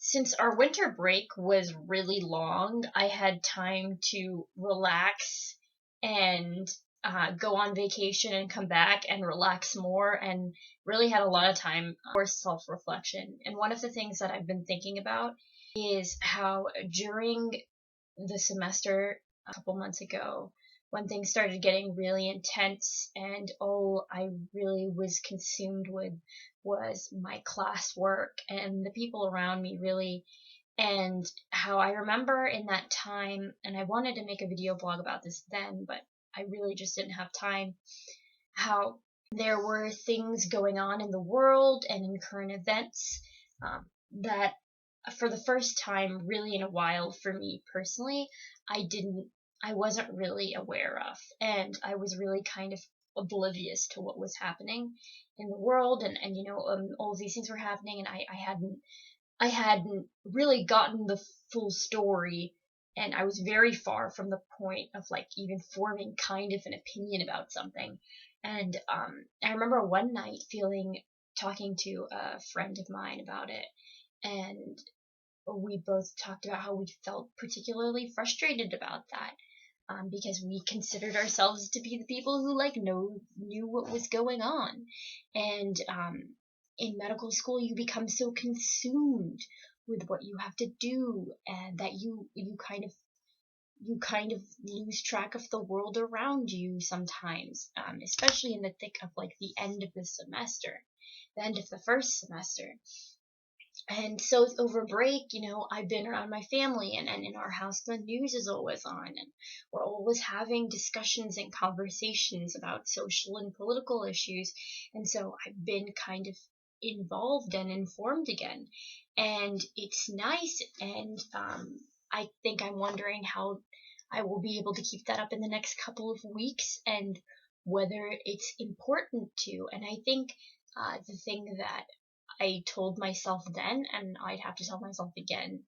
Since our winter break was really long, I had time to relax and go on vacation and come back and relax more, and really had a lot of time for self reflection. And one of the things that I've been thinking about is how during the semester a couple months ago, when things started getting really intense and all I really was consumed with was my classwork and the people around me, really. And how I remember in that time, and I wanted to make a video blog about this then, but I really just didn't have time, how there were things going on in the world and in current events that for the first time really in a while for me personally, I didn't I wasn't really aware of, and I was really kind of oblivious to what was happening in the world, and all of these things were happening, and I hadn't really gotten the full story, and I was very far from the point of like even forming kind of an opinion about something. And I remember one night talking to a friend of mine about it, and we both talked about how we felt particularly frustrated about that, because we considered ourselves to be the people who knew what was going on. And in medical school, you become so consumed with what you have to do, and that you kind of lose track of the world around you sometimes, especially in the thick of like the end of the semester, the end of the first semester. And so over break, I've been around my family, and in our house, the news is always on, and we're always having discussions and conversations about social and political issues. And so I've been kind of involved and informed again. And it's nice. And I think I'm wondering how I will be able to keep that up in the next couple of weeks, and whether it's important to. And I think the thing that I told myself then, and I'd have to tell myself again,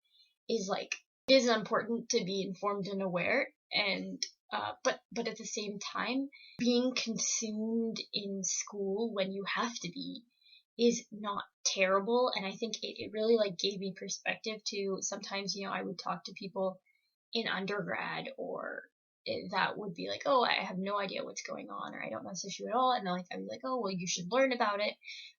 is like it is important to be informed and aware, and but at the same time, being consumed in school when you have to be is not terrible. And I think it really like gave me perspective to sometimes, I would talk to people in undergrad, or that would be like, oh, I have no idea what's going on, or I don't know this issue at all, and like I'd be like, oh, well, you should learn about it.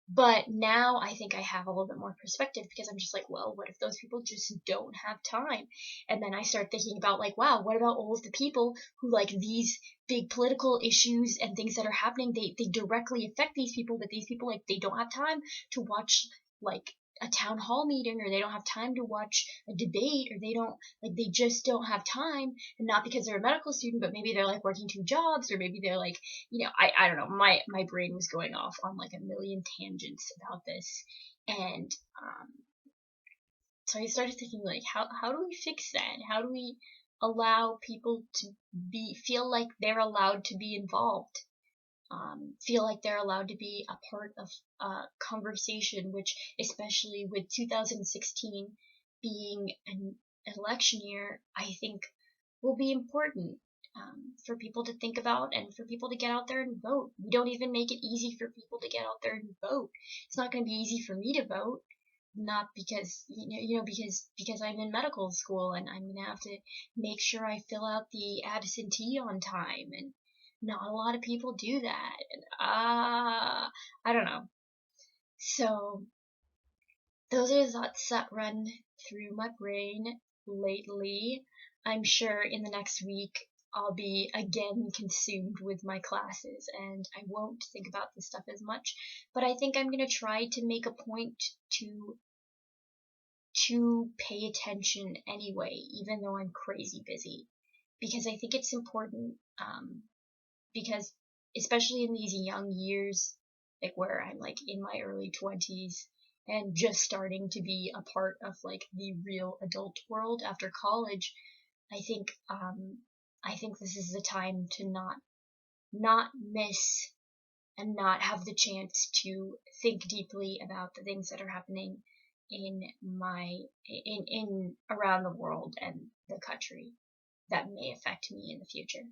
But now I think I have a little bit more perspective, because I'm just like, well, what if those people just don't have time? And then I start thinking about like, wow, what about all of the people who like these big political issues and things that are happening, they directly affect these people, but these people, like, they don't have time to watch like a town hall meeting, or they don't have time to watch a debate, or they just don't have time. And not because they're a medical student, but maybe they're like working two jobs, or maybe they're like, I don't know, my brain was going off on like a million tangents about this. And so I started thinking, like, how do we fix that? How do we allow people to feel like they're allowed to be involved, feel like they're allowed to be a part of conversation, which, especially with 2016 being an election year, I think will be important, for people to think about, and for people to get out there and vote. We don't even make it easy for people to get out there and vote. It's not going to be easy for me to vote, not because because I'm in medical school, and I'm gonna have to make sure I fill out the absentee on time, and not a lot of people do that. And I don't know. So those are the thoughts that run through my brain lately. I'm sure in the next week I'll be again consumed with my classes, and I won't think about this stuff as much. But I think I'm gonna try to make a point to pay attention anyway, even though I'm crazy busy, because I think it's important. Because especially in these young years, like where I'm like in my early 20s and just starting to be a part of like the real adult world after college, I think this is the time to not miss and not have the chance to think deeply about the things that are happening in around the world and the country that may affect me in the future.